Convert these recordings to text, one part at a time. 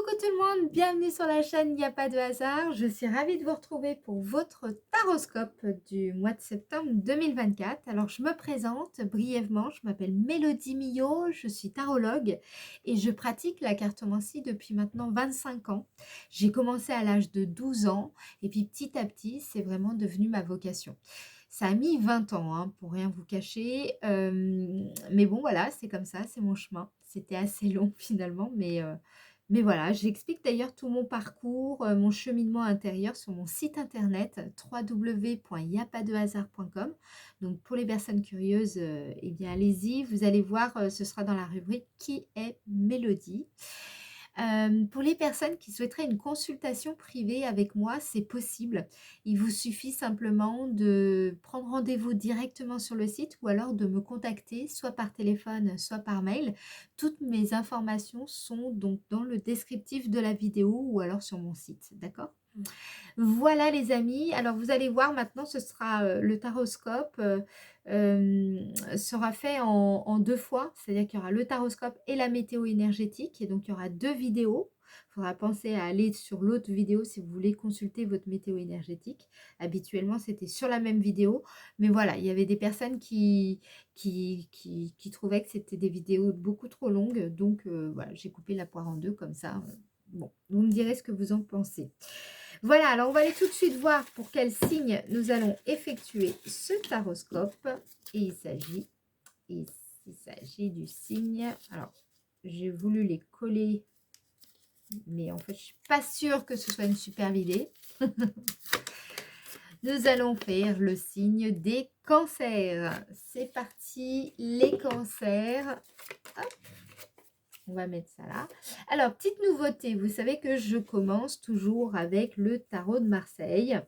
Coucou tout le monde, bienvenue sur la chaîne Il n'y a pas de hasard. Je suis ravie de vous retrouver pour votre taroscope du mois de septembre 2024. Alors je me présente brièvement, je m'appelle Mélodie Millot, je suis tarologue et je pratique la cartomancie depuis maintenant 25 ans. J'ai commencé à l'âge de 12 ans et puis petit à petit c'est vraiment devenu ma vocation. Ça a mis 20 ans, hein, pour rien vous cacher, mais bon voilà, c'est comme ça, c'est mon chemin. C'était assez long finalement, mais voilà, j'explique d'ailleurs tout mon parcours, mon cheminement intérieur sur mon site internet www.iyapadehasard.com. Donc pour les personnes curieuses, eh bien allez-y, vous allez voir, ce sera dans la rubrique «Qui est Mélodie?». Pour les personnes qui souhaiteraient une consultation privée avec moi, c'est possible. Il vous suffit simplement de prendre rendez-vous directement sur le site ou alors de me contacter soit par téléphone, soit par mail. Toutes mes informations sont donc dans le descriptif de la vidéo ou alors sur mon site, d'accord? Voilà les amis, alors vous allez voir maintenant ce sera, le taroscope, sera fait en 2 fois. C'est-à-dire qu'il y aura le taroscope et la météo énergétique et donc il y aura 2 vidéos. Il faudra penser à aller sur l'autre vidéo si vous voulez consulter votre météo énergétique. Habituellement, c'était sur la même vidéo, mais voilà, il y avait des personnes qui trouvaient que c'était des vidéos beaucoup trop longues, donc voilà, j'ai coupé la poire en 2 comme ça, bon, vous me direz ce que vous en pensez. Voilà, alors on va aller tout de suite voir pour quel signe nous allons effectuer ce taroscope. Et il s'agit du signe. Alors, j'ai voulu les coller, mais en fait, je ne suis pas sûre que ce soit une super idée. Nous allons faire le signe des cancers. C'est parti, les cancers. Hop. On va mettre ça là. Alors, petite nouveauté, vous savez que je commence toujours avec le tarot de Marseille.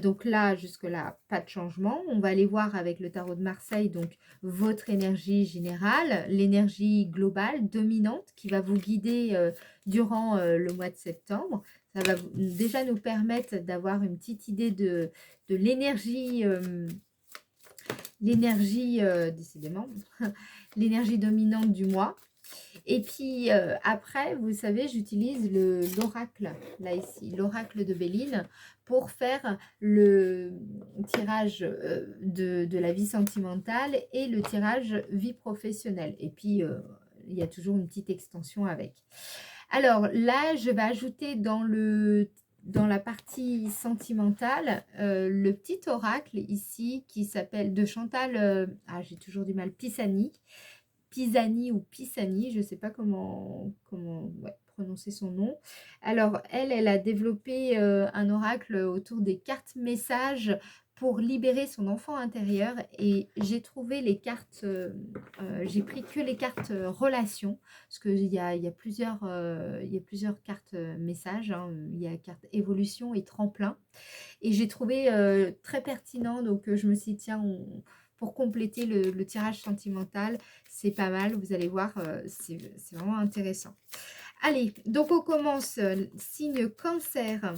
Donc là, jusque-là, pas de changement. On va aller voir avec le tarot de Marseille, donc votre énergie générale, l'énergie globale, dominante, qui va vous guider durant le mois de septembre. Ça va déjà nous permettre d'avoir une petite idée de l'énergie, décidément, l'énergie dominante du mois. Et puis après, vous savez, j'utilise l'oracle, là ici, l'oracle de Béline, pour faire le tirage de la vie sentimentale et le tirage vie professionnelle. Et puis, il y a toujours une petite extension avec. Alors là, je vais ajouter dans la partie sentimentale, le petit oracle ici qui s'appelle de Chantal, j'ai toujours du mal, Pisani ou Pisani, je ne sais pas comment ouais, prononcer son nom. Alors, elle a développé un oracle autour des cartes messages pour libérer son enfant intérieur et j'ai trouvé les cartes, j'ai pris que les cartes relations, parce qu'il y a plusieurs cartes messages, hein. Il y a carte évolution et tremplin et j'ai trouvé très pertinent, donc je me suis dit tiens, pour compléter le tirage sentimental, c'est pas mal, vous allez voir, c'est vraiment intéressant. Allez, donc on commence, signe cancer.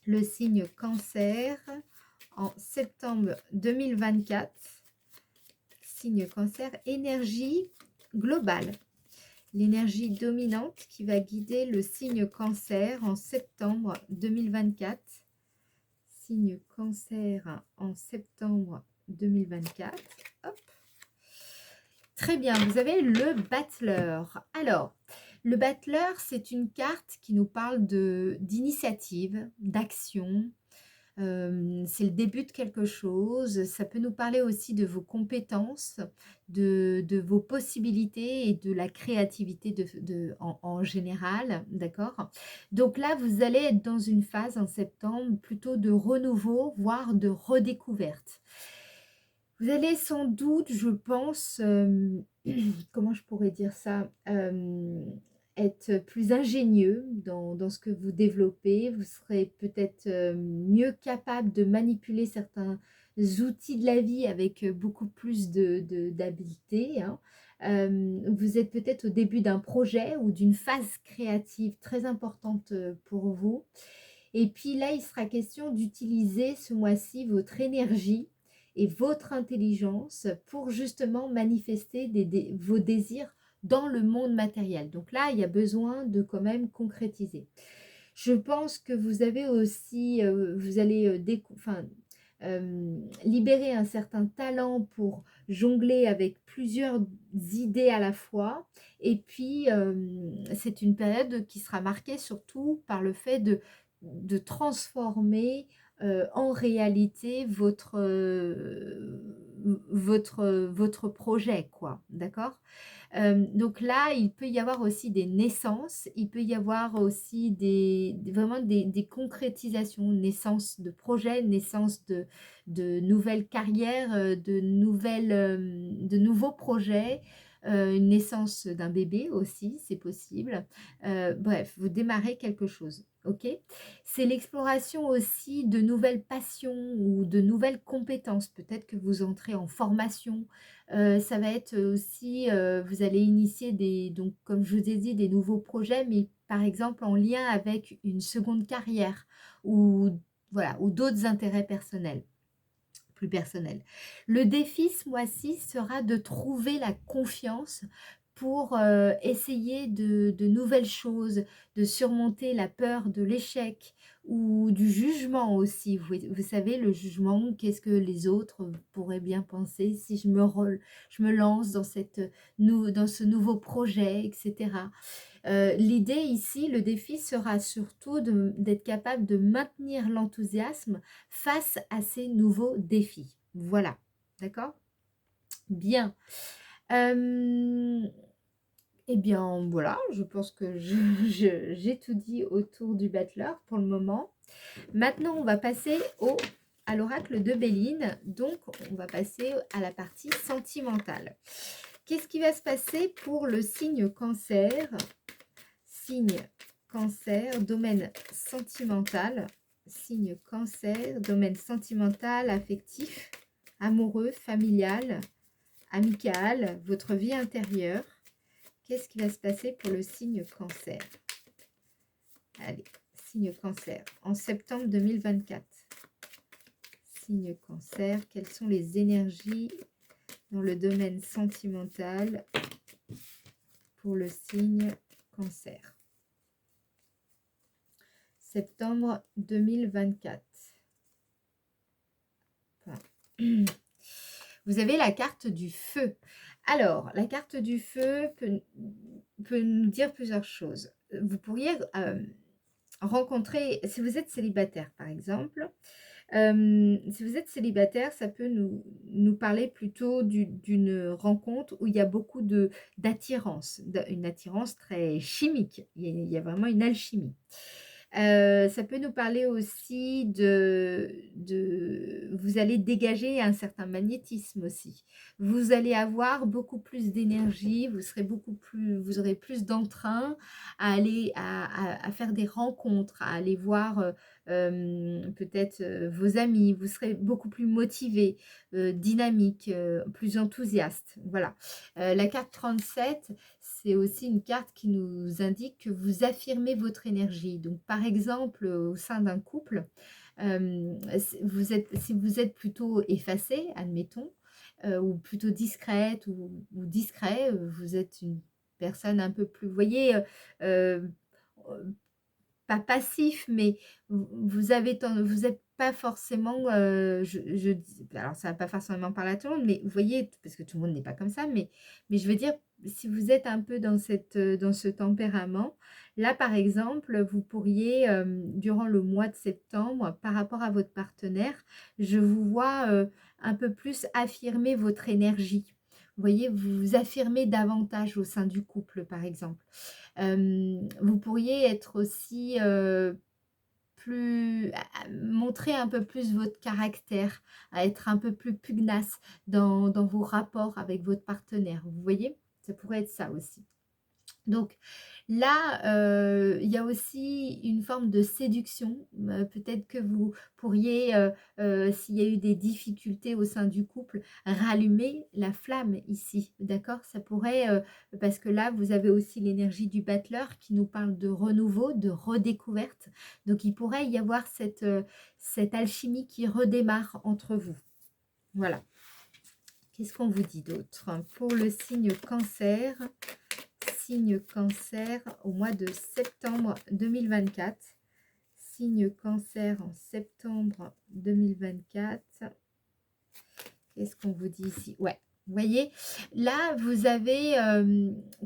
Le signe cancer en septembre 2024. Signe cancer, énergie globale. L'énergie dominante qui va guider le signe cancer en septembre 2024. Signe cancer en septembre 2024. Hop. Très bien, vous avez le battleur. Alors, le battleur, c'est une carte qui nous parle d'initiative, d'action. C'est le début de quelque chose. Ça peut nous parler aussi de vos compétences, de vos possibilités et de la créativité en général, d'accord? Donc là, vous allez être dans une phase en septembre plutôt de renouveau, voire de redécouverte. Vous allez sans doute, je pense, comment je pourrais dire ça? Être plus ingénieux dans ce que vous développez. Vous serez peut-être mieux capable de manipuler certains outils de la vie avec beaucoup plus d'habileté, hein. Vous êtes peut-être au début d'un projet ou d'une phase créative très importante pour vous. Et puis là, il sera question d'utiliser ce mois-ci votre énergie et votre intelligence pour justement manifester vos désirs dans le monde matériel. Donc là, il y a besoin de quand même concrétiser. Je pense que vous avez aussi, vous allez libérer un certain talent pour jongler avec plusieurs idées à la fois. Et puis, c'est une période qui sera marquée surtout par le fait de transformer en réalité votre projet, quoi. D'accord? Donc là, il peut y avoir aussi des naissances, il peut y avoir aussi vraiment des concrétisations, naissance de projets, naissance de nouvelles carrières, de nouveaux projets, une naissance d'un bébé aussi, c'est possible. Bref, vous démarrez quelque chose, ok? C'est l'exploration aussi de nouvelles passions ou de nouvelles compétences. Peut-être que vous entrez en formation. Ça va être aussi, vous allez initier donc comme je vous ai dit, des nouveaux projets, mais par exemple en lien avec une seconde carrière ou voilà, ou d'autres intérêts personnels, plus personnels. Le défi ce mois-ci sera de trouver la confiance pour essayer de nouvelles choses, de surmonter la peur de l'échec ou du jugement aussi. Vous savez, le jugement, qu'est-ce que les autres pourraient bien penser si je me lance dans dans ce nouveau projet, etc. L'idée ici, le défi sera surtout d'être capable de maintenir l'enthousiasme face à ces nouveaux défis. Voilà, d'accord? Bien. Eh bien, voilà, je pense que j'ai tout dit autour du battleur pour le moment. Maintenant, on va passer à l'oracle de Béline. Donc, on va passer à la partie sentimentale. Qu'est-ce qui va se passer pour le signe cancer? Signe cancer, domaine sentimental. Signe cancer, domaine sentimental, affectif, amoureux, familial, amical, votre vie intérieure. Qu'est-ce qui va se passer pour le signe cancer? Allez, signe cancer, en septembre 2024. Signe cancer, quelles sont les énergies dans le domaine sentimental pour le signe cancer? Septembre 2024. Enfin, vous avez la carte du feu. Alors, la carte du feu peut nous dire plusieurs choses. Vous pourriez rencontrer, si vous êtes célibataire par exemple, si vous êtes célibataire, ça peut nous parler plutôt d'une rencontre où il y a beaucoup d'attirance, une attirance très chimique, il y a vraiment une alchimie. Ça peut nous parler aussi vous allez dégager un certain magnétisme aussi. Vous allez avoir beaucoup plus d'énergie, vous aurez plus d'entrain à aller à faire des rencontres, à aller voir peut-être vos amis. Vous serez beaucoup plus motivé, dynamique, plus enthousiaste. Voilà. La carte 37, c'est aussi une carte qui nous indique que vous affirmez votre énergie. Donc, par exemple, au sein d'un couple, si vous êtes plutôt effacé, admettons, ou plutôt discrète ou discret, vous êtes une personne un peu plus, vous voyez, pas passif, mais vous n'êtes pas forcément, alors ça va pas forcément parler à tout le monde, mais vous voyez, parce que tout le monde n'est pas comme ça, mais je veux dire, si vous êtes un peu dans ce tempérament, là par exemple, vous pourriez, durant le mois de septembre, par rapport à votre partenaire, je vous vois un peu plus affirmer votre énergie. Vous voyez, vous vous affirmez davantage au sein du couple, par exemple. Vous pourriez être aussi montrer un peu plus votre caractère, à être un peu plus pugnace dans vos rapports avec votre partenaire. Vous voyez, ça pourrait être ça aussi. Donc là, il y a aussi une forme de séduction. Peut-être que vous pourriez, s'il y a eu des difficultés au sein du couple, rallumer la flamme ici, d'accord? Ça pourrait, parce que là, vous avez aussi l'énergie du battleur qui nous parle de renouveau, de redécouverte. Donc il pourrait y avoir cette alchimie qui redémarre entre vous. Voilà. Qu'est-ce qu'on vous dit d'autre pour le signe cancer? Signe cancer au mois de septembre 2024. Signe cancer en septembre 2024. Qu'est-ce qu'on vous dit ici? Ouais, vous voyez, là, vous avez,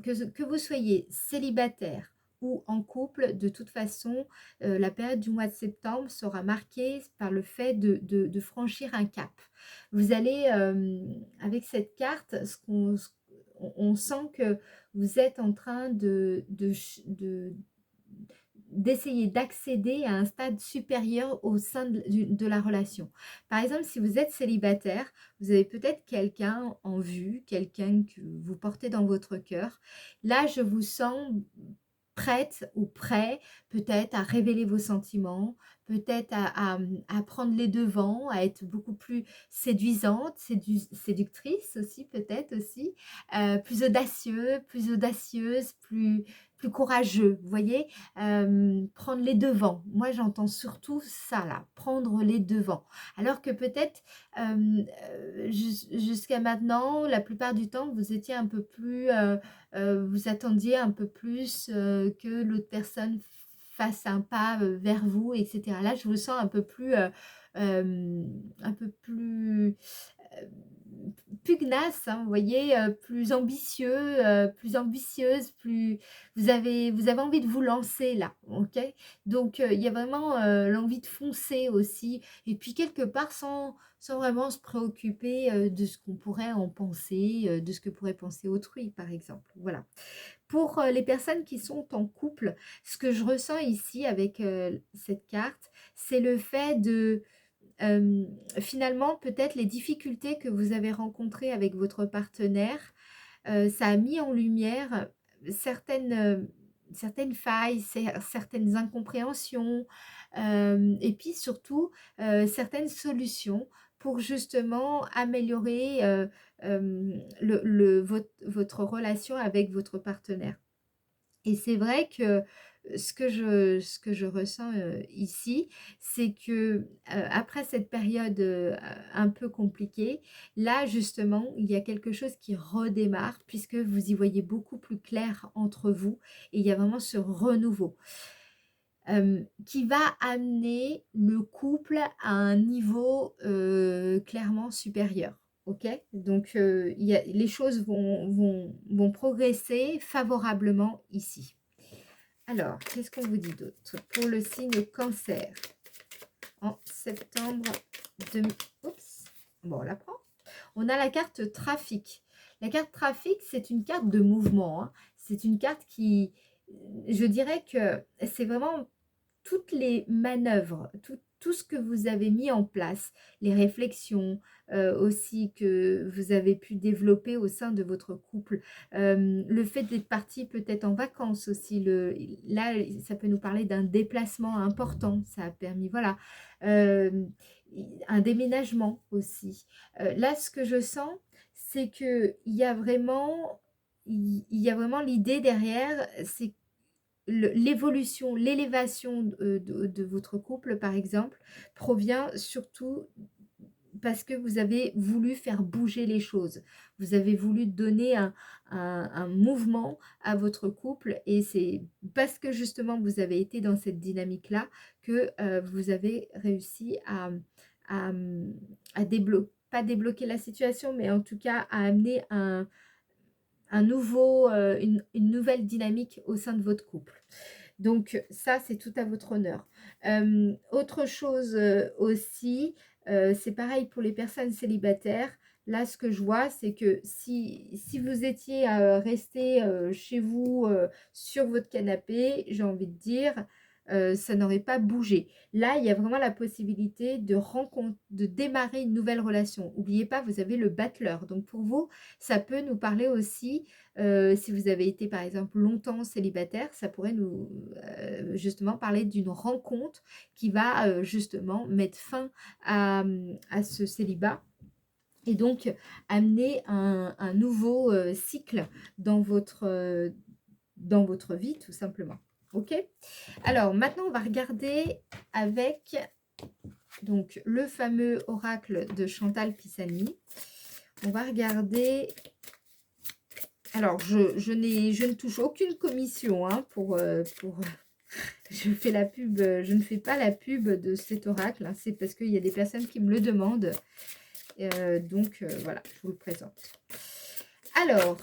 que vous soyez célibataire ou en couple, de toute façon, la période du mois de septembre sera marquée par le fait de franchir un cap. Vous allez, avec cette carte, on sent que vous êtes en train d'essayer d'accéder à un stade supérieur au sein de la relation. Par exemple, si vous êtes célibataire, vous avez peut-être quelqu'un en vue, quelqu'un que vous portez dans votre cœur. Là, je vous sens prête ou prêt peut-être à révéler vos sentiments, peut-être à prendre les devants, à être beaucoup plus séduisante, séductrice aussi peut-être aussi, plus audacieux, plus audacieuse, plus courageux, vous voyez, prendre les devants. Moi, j'entends surtout ça là, prendre les devants. Alors que peut-être jusqu'à maintenant, la plupart du temps, vous étiez un peu plus, vous attendiez un peu plus que l'autre personne fasse un pas vers vous, etc. Là, je vous sens un peu euh, pugnace, hein, vous voyez, plus ambitieux, plus ambitieuse, vous avez envie de vous lancer là, ok? Donc, il y a vraiment l'envie de foncer aussi, et puis quelque part sans vraiment se préoccuper de ce qu'on pourrait en penser, de ce que pourrait penser autrui, par exemple. Voilà. Pour les personnes qui sont en couple, ce que je ressens ici avec cette carte, c'est le fait de finalement, peut-être les difficultés que vous avez rencontrées avec votre partenaire, ça a mis en lumière certaines failles, certaines incompréhensions, et puis surtout certaines solutions pour justement améliorer votre relation avec votre partenaire. Et c'est vrai que ce que je ressens ici, c'est que après cette période un peu compliquée, là justement, il y a quelque chose qui redémarre puisque vous y voyez beaucoup plus clair entre vous et il y a vraiment ce renouveau qui va amener le couple à un niveau clairement supérieur. Ok, donc les choses vont progresser favorablement ici. Alors, qu'est-ce qu'on vous dit d'autre pour le signe cancer en septembre 2000? Oups, bon, on la prend. On a la carte trafic. La carte trafic, c'est une carte de mouvement, hein. C'est une carte qui, je dirais que c'est vraiment toutes les manœuvres, tout ce que vous avez mis en place, les réflexions aussi que vous avez pu développer au sein de votre couple, le fait d'être parti peut-être en vacances aussi, là ça peut nous parler d'un déplacement important, ça a permis, voilà, un déménagement aussi. Là ce que je sens, c'est qu'il y a vraiment, il y a vraiment l'idée derrière, c'est l'évolution, l'élévation de votre couple, par exemple, provient surtout parce que vous avez voulu faire bouger les choses. Vous avez voulu donner un mouvement à votre couple et c'est parce que justement vous avez été dans cette dynamique-là que vous avez réussi à, à débloquer, pas débloquer la situation, mais en tout cas à amener une nouvelle dynamique au sein de votre couple. Donc ça, c'est tout à votre honneur. Autre chose aussi, c'est pareil pour les personnes célibataires. Là, ce que je vois, c'est que si vous étiez resté chez vous sur votre canapé, j'ai envie de dire, ça n'aurait pas bougé. Là, il y a vraiment la possibilité de démarrer une nouvelle relation. N'oubliez pas, vous avez le battleur. Donc pour vous, ça peut nous parler aussi, si vous avez été par exemple longtemps célibataire, ça pourrait nous justement parler d'une rencontre qui va justement mettre fin à ce célibat. Et donc, amener un nouveau cycle dans votre vie, tout simplement. Ok? Alors, maintenant, on va regarder avec donc, le fameux oracle de Chantal Pisani. On va regarder. Alors, je ne touche aucune commission hein, je fais la pub, je ne fais pas la pub de cet oracle. Hein, c'est parce qu'il y a des personnes qui me le demandent. Donc, voilà, je vous le présente. Alors,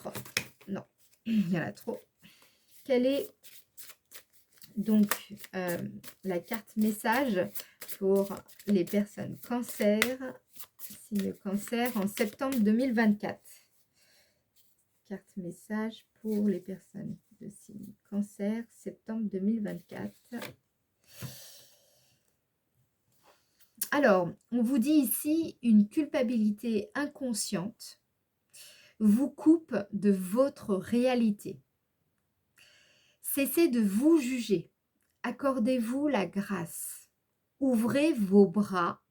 non, il y en a trop. Quelle est donc la carte message pour les personnes cancer, signe cancer, en septembre 2024? Carte message pour les personnes de signe cancer, septembre 2024. Alors, on vous dit ici une culpabilité inconsciente vous coupe de votre réalité. Cessez de vous juger. Accordez-vous la grâce. Ouvrez vos bras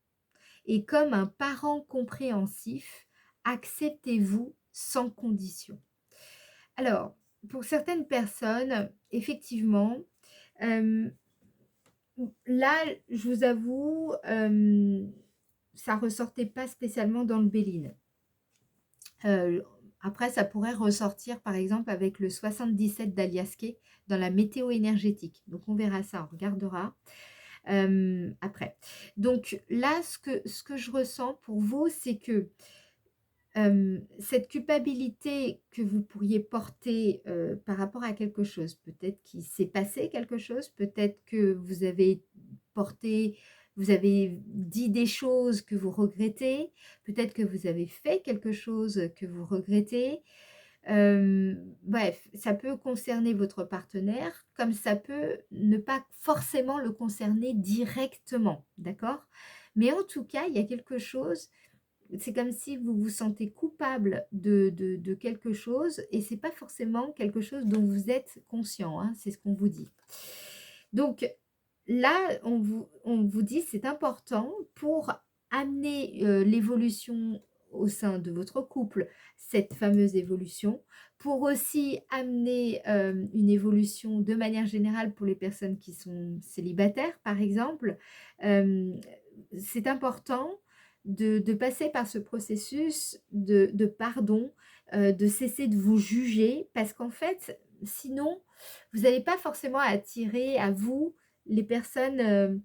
et comme un parent compréhensif, acceptez-vous sans condition. Alors, pour certaines personnes, effectivement, là, je vous avoue, ça ressortait pas spécialement dans le Béline. Après, ça pourrait ressortir, par exemple, avec le 77 d'Aliasqué dans la météo énergétique. Donc, on verra ça, on regardera après. Donc, là, ce que je ressens pour vous, c'est que cette culpabilité que vous pourriez porter par rapport à quelque chose, peut-être qu'il s'est passé quelque chose, peut-être que vous avez porté, vous avez dit des choses que vous regrettez, peut-être que vous avez fait quelque chose que vous regrettez. Bref, ça peut concerner votre partenaire, comme ça peut ne pas forcément le concerner directement, d'accord? Mais en tout cas, il y a quelque chose. C'est comme si vous vous sentez coupable de quelque chose et c'est pas forcément quelque chose dont vous êtes conscient, hein, c'est ce qu'on vous dit. Donc là, on vous dit c'est important pour amener l'évolution au sein de votre couple, cette fameuse évolution, pour aussi amener une évolution de manière générale pour les personnes qui sont célibataires, par exemple. C'est important de passer par ce processus de pardon, de cesser de vous juger, parce qu'en fait, sinon, vous n'allez pas forcément attirer à vous les personnes,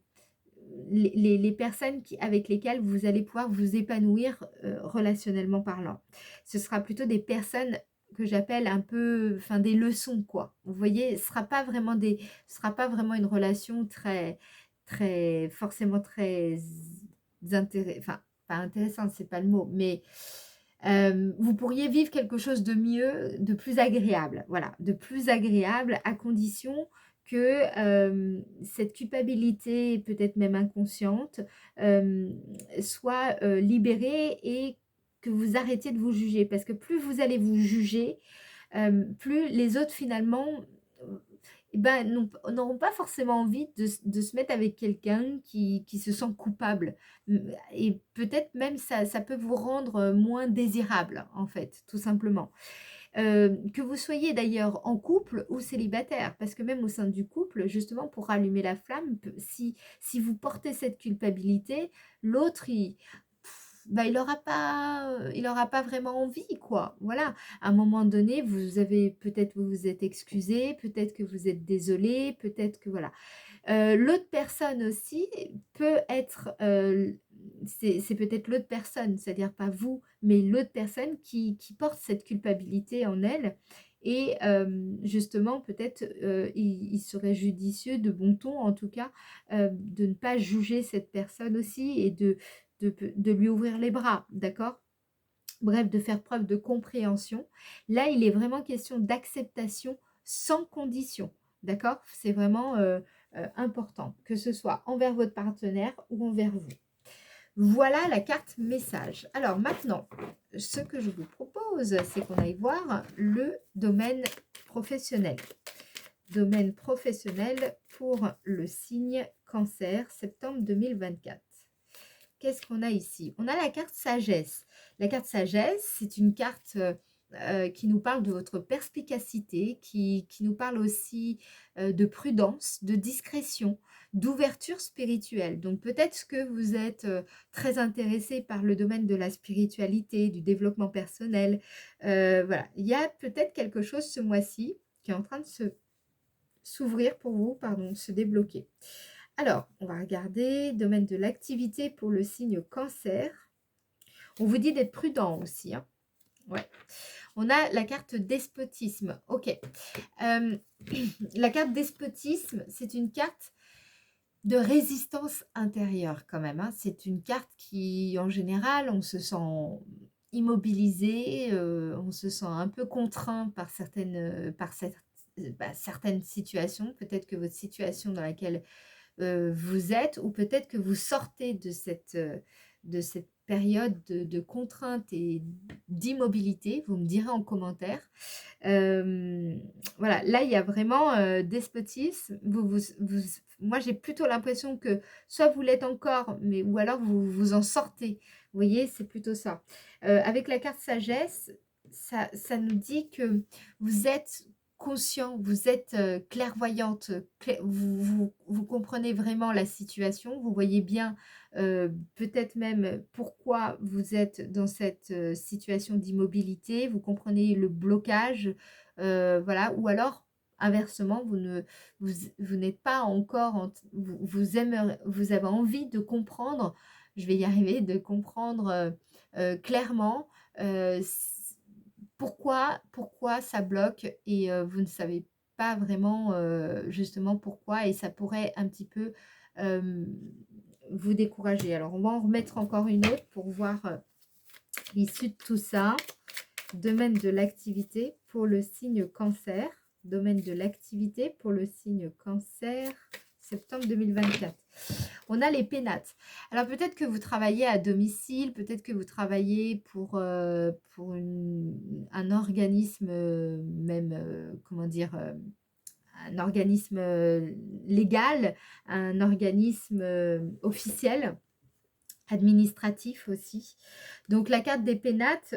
les personnes avec lesquelles vous allez pouvoir vous épanouir relationnellement parlant. Ce sera plutôt des personnes que j'appelle un peu, enfin des leçons quoi. Vous voyez, ce sera pas vraiment une relation très forcément très enfin pas intéressante, c'est pas le mot, mais vous pourriez vivre quelque chose de mieux, de plus agréable, voilà, de plus agréable à condition que cette culpabilité, peut-être même inconsciente, soit libérée et que vous arrêtiez de vous juger. Parce que plus vous allez vous juger, plus les autres finalement n'auront pas forcément envie de se mettre avec quelqu'un qui se sent coupable. Et peut-être même ça peut vous rendre moins désirable, en fait, tout simplement. Que vous soyez d'ailleurs en couple ou célibataire, parce que même au sein du couple, justement, pour rallumer la flamme, si vous portez cette culpabilité, l'autre, il aura pas vraiment envie, quoi. Voilà, à un moment donné, peut-être vous vous êtes excusé, peut-être que vous êtes désolé, peut-être que voilà. L'autre personne aussi peut être, c'est peut-être l'autre personne, c'est-à-dire pas vous, mais l'autre personne qui porte cette culpabilité en elle et justement peut-être, il serait judicieux, de bon ton en tout cas, de ne pas juger cette personne aussi et de lui ouvrir les bras, d'accord? Bref, de faire preuve de compréhension. Là, il est vraiment question d'acceptation sans condition, d'accord? C'est vraiment important, que ce soit envers votre partenaire ou envers vous. Voilà la carte message. Alors maintenant, ce que je vous propose, c'est qu'on aille voir le domaine professionnel. Domaine professionnel pour le signe cancer, septembre 2024. Qu'est-ce qu'on a ici? On a la carte sagesse. La carte sagesse, c'est une carte qui nous parle de votre perspicacité, qui nous parle aussi de prudence, de discrétion, d'ouverture spirituelle. Donc peut-être que vous êtes très intéressé par le domaine de la spiritualité, du développement personnel. Voilà, il y a peut-être quelque chose ce mois-ci qui est en train de s'ouvrir pour vous, pardon, se débloquer. Alors, on va regarder, domaine de l'activité pour le signe cancer. On vous dit d'être prudent aussi, hein. Ouais. On a la carte despotisme. Ok. La carte despotisme, c'est une carte de résistance intérieure quand même, hein. C'est une carte qui, en général, on se sent immobilisé, on se sent un peu contraint par certaines situations. Peut-être que votre situation dans laquelle vous êtes, ou peut-être que vous sortez de cette période de contrainte et d'immobilité, vous me direz en commentaire. Voilà, là il y a vraiment despotisme. Moi j'ai plutôt l'impression que soit vous l'êtes encore, mais ou alors vous vous en sortez. Vous voyez, c'est plutôt ça. Avec la carte sagesse, ça nous dit que vous êtes conscient, vous êtes clairvoyante, vous comprenez vraiment la situation, vous voyez bien peut-être même pourquoi vous êtes dans cette situation d'immobilité, vous comprenez le blocage, voilà, ou alors inversement, vous n'êtes pas encore, vous avez envie de comprendre, je vais y arriver, de comprendre clairement pourquoi ça bloque et vous ne savez pas vraiment justement pourquoi et ça pourrait un petit peu vous décourager. Alors, on va en remettre encore une autre pour voir l'issue de tout ça. Domaine de l'activité pour le signe cancer. Domaine de l'activité pour le signe cancer, septembre 2024. On a les pénates. Alors peut-être que vous travaillez à domicile, peut-être que vous travaillez pour un organisme, même, comment dire, un organisme légal, un organisme officiel, administratif aussi. Donc la carte des pénates,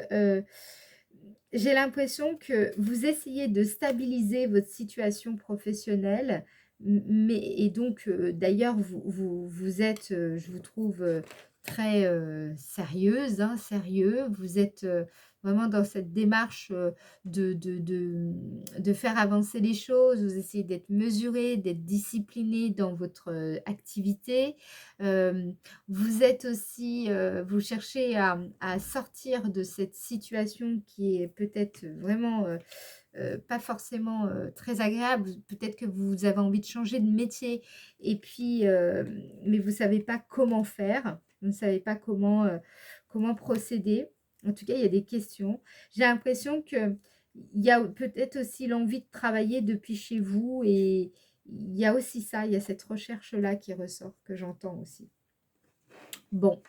j'ai l'impression que vous essayez de stabiliser votre situation professionnelle, mais et donc d'ailleurs vous êtes, je vous trouve très sérieuse, hein, sérieux. Vous êtes vraiment dans cette démarche de faire avancer les choses. Vous essayez d'être mesuré, d'être discipliné dans votre activité. Vous êtes aussi, vous cherchez à sortir de cette situation qui est peut-être vraiment pas forcément très agréable. Peut-être que vous avez envie de changer de métier et puis, mais vous ne savez pas comment faire. Vous ne savez pas comment procéder. En tout cas, il y a des questions. J'ai l'impression qu'il y a peut-être aussi l'envie de travailler depuis chez vous et il y a aussi ça, il y a cette recherche-là qui ressort, que j'entends aussi. Bon,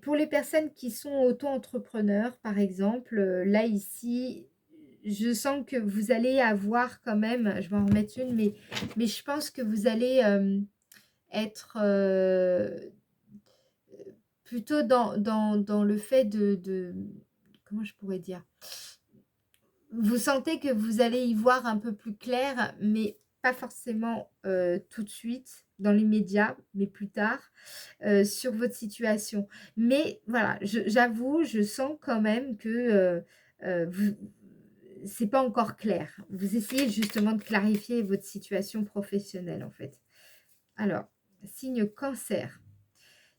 pour les personnes qui sont auto-entrepreneurs, par exemple, là, ici, je sens que vous allez avoir quand même, je vais en remettre une, mais je pense que vous allez être plutôt dans le fait comment je pourrais dire, vous sentez que vous allez y voir un peu plus clair, mais pas forcément tout de suite, dans l'immédiat, mais plus tard, sur votre situation. Mais voilà, j'avoue, je sens quand même que c'est pas encore clair. Vous essayez justement de clarifier votre situation professionnelle, en fait. Alors, signe cancer.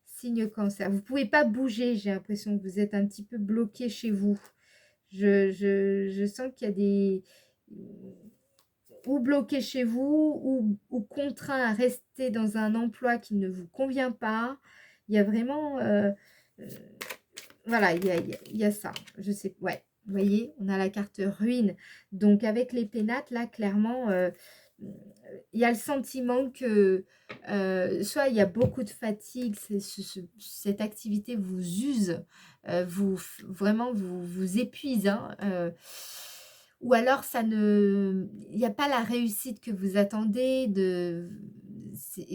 Signe cancer. Vous ne pouvez pas bouger, j'ai l'impression que vous êtes un petit peu bloqué chez vous. Je sens qu'il y a des... ou bloqué chez vous, ou contraint à rester dans un emploi qui ne vous convient pas. Il y a vraiment... voilà, il y a ça. Je sais, ouais. Vous voyez, on a la carte ruine. Donc, avec les pénates, là, clairement, il y a le sentiment que soit il y a beaucoup de fatigue, cette activité vous use, vraiment vous épuise, hein, ou alors il n'y a pas la réussite que vous attendez,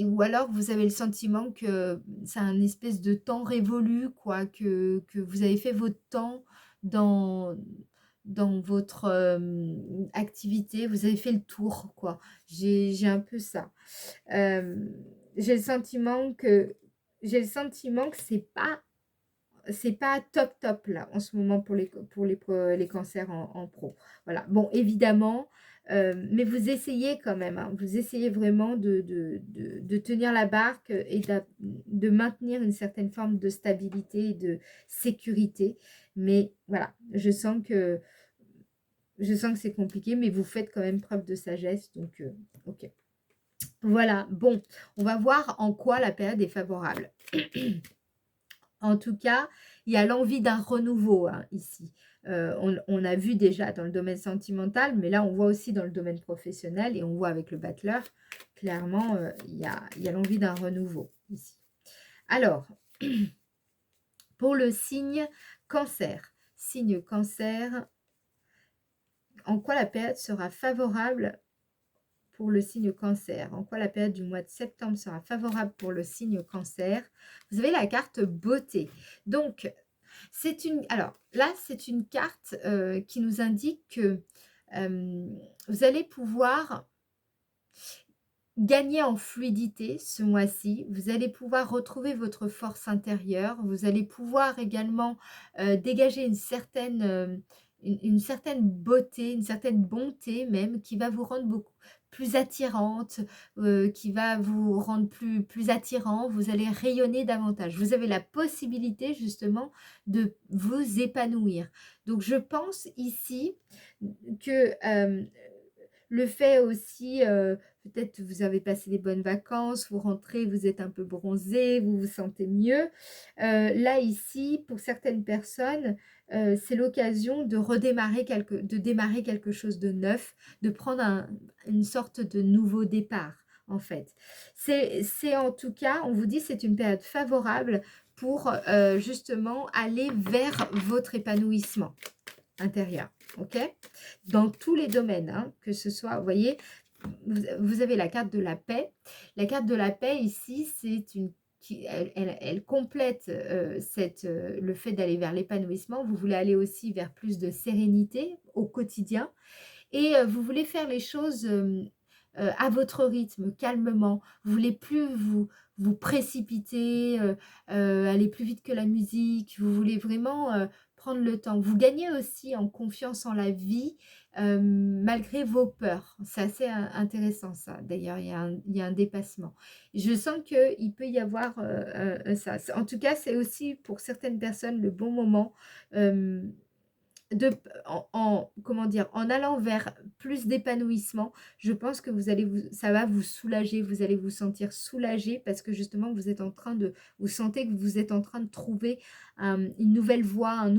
ou alors vous avez le sentiment que c'est un espèce de temps révolu, quoi, que vous avez fait votre temps dans, dans votre activité, vous avez fait le tour, quoi. J'ai un peu ça. Euh, j'ai le sentiment que c'est pas top top là en ce moment pour les cancers en pro. Voilà. Bon, évidemment, mais vous essayez quand même, hein, vous essayez vraiment de tenir la barque et de maintenir une certaine forme de stabilité et de sécurité. Mais voilà, je sens que c'est compliqué, mais vous faites quand même preuve de sagesse. Donc, ok. Voilà, bon, on va voir en quoi la période est favorable. En tout cas, il y a l'envie d'un renouveau, hein, ici. On a vu déjà dans le domaine sentimental, mais là, on voit aussi dans le domaine professionnel et on voit avec le battleur, clairement, il y a l'envie d'un renouveau ici. Alors, pour le signe cancer, en quoi la période sera favorable pour le signe cancer? En quoi la période du mois de septembre sera favorable pour le signe cancer? Vous avez la carte beauté. Donc, alors là, c'est une carte qui nous indique que vous allez pouvoir gagner en fluidité ce mois-ci. Vous allez pouvoir retrouver votre force intérieure. Vous allez pouvoir également dégager une certaine beauté, une certaine bonté même, qui va vous rendre beaucoup plus attirante, qui va vous rendre plus attirant. Vous allez rayonner davantage. Vous avez la possibilité justement de vous épanouir. Donc je pense ici que le fait aussi, peut-être vous avez passé des bonnes vacances, vous rentrez, vous êtes un peu bronzé, vous vous sentez mieux. Là, ici, pour certaines personnes, c'est l'occasion de démarrer quelque chose de neuf, de prendre une sorte de nouveau départ, en fait. C'est en tout cas, on vous dit, c'est une période favorable pour justement aller vers votre épanouissement intérieur, ok? Dans tous les domaines, hein, que ce soit, vous voyez, vous avez la carte de la paix. La carte de la paix ici, elle complète le fait d'aller vers l'épanouissement. Vous voulez aller aussi vers plus de sérénité au quotidien et vous voulez faire les choses à votre rythme, calmement. Vous voulez plus vous précipiter, aller plus vite que la musique. Vous voulez vraiment prendre le temps. Vous gagnez aussi en confiance en la vie malgré vos peurs. C'est assez intéressant ça. D'ailleurs, il y a un dépassement. Je sens qu'il peut y avoir ça. En tout cas, c'est aussi pour certaines personnes le bon moment. euh, comment dire, en allant vers plus d'épanouissement, je pense que ça va vous soulager, vous allez vous sentir soulagé parce que justement vous sentez que vous êtes en train de trouver une nouvelle voie, un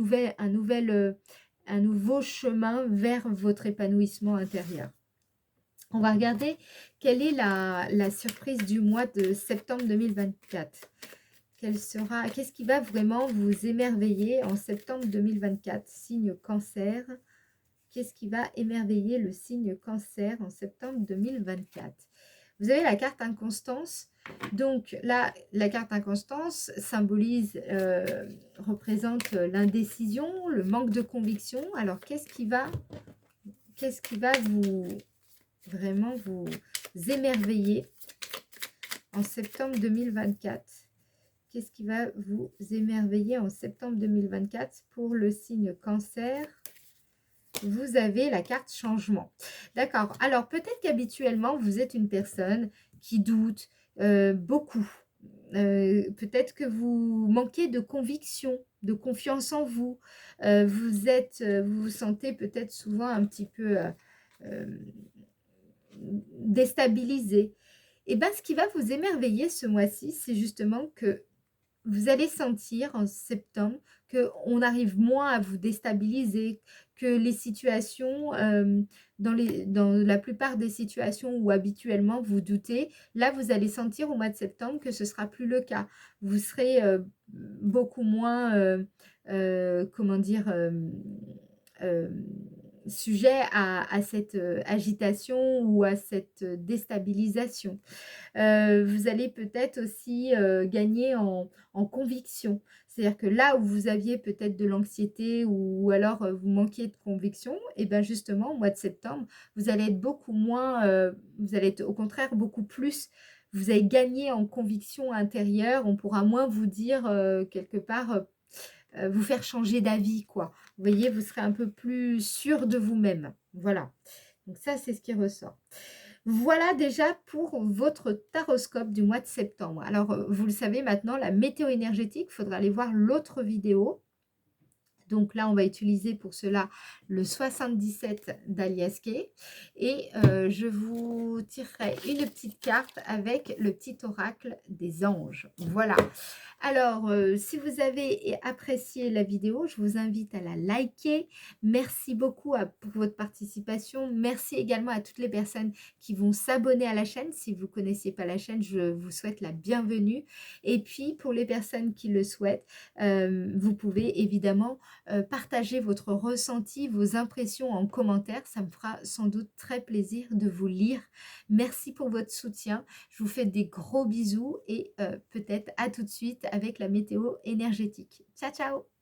nouveau chemin vers votre épanouissement intérieur. On va regarder quelle est la surprise du mois de septembre 2024. Qu'est-ce qui va vraiment vous émerveiller en septembre 2024? Signe cancer. Qu'est-ce qui va émerveiller le signe cancer en septembre 2024? Vous avez la carte inconstance. Donc là, la carte inconstance représente l'indécision, le manque de conviction. Alors, qu'est-ce qui va vraiment vous émerveiller en septembre 2024? Qu'est-ce qui va vous émerveiller en septembre 2024 pour le signe cancer? Vous avez la carte changement. D'accord. Alors, peut-être qu'habituellement, vous êtes une personne qui doute beaucoup. Peut-être que vous manquez de conviction, de confiance en vous. Vous vous sentez peut-être souvent un petit peu déstabilisé. Et bien, ce qui va vous émerveiller ce mois-ci, c'est justement que vous allez sentir en septembre qu'on arrive moins à vous déstabiliser, que les situations, dans la plupart des situations où habituellement vous doutez, là vous allez sentir au mois de septembre que ce ne sera plus le cas. Vous serez beaucoup moins, comment dire, sujet à cette agitation ou à cette déstabilisation. Vous allez peut-être aussi gagner en conviction. C'est-à-dire que là où vous aviez peut-être de l'anxiété ou alors vous manquiez de conviction, et bien justement au mois de septembre, vous allez être beaucoup moins, vous allez être au contraire beaucoup plus, vous allez gagner en conviction intérieure, on pourra moins vous dire quelque part, vous faire changer d'avis quoi. Vous voyez, vous serez un peu plus sûr de vous-même. Voilà. Donc ça, c'est ce qui ressort. Voilà déjà pour votre taroscope du mois de septembre. Alors, vous le savez maintenant, la météo énergétique, il faudra aller voir l'autre vidéo. Donc là, on va utiliser pour cela le 77 d'Alias Kay. Et je vous tirerai une petite carte avec le petit oracle des anges. Voilà. Alors, si vous avez apprécié la vidéo, je vous invite à la liker. Merci beaucoup pour votre participation. Merci également à toutes les personnes qui vont s'abonner à la chaîne. Si vous ne connaissiez pas la chaîne, je vous souhaite la bienvenue. Et puis, pour les personnes qui le souhaitent, vous pouvez évidemment partager votre ressenti, vos impressions en commentaire. Ça me fera sans doute très plaisir de vous lire. Merci pour votre soutien. Je vous fais des gros bisous et peut-être à tout de suite avec la météo énergétique. Ciao, ciao!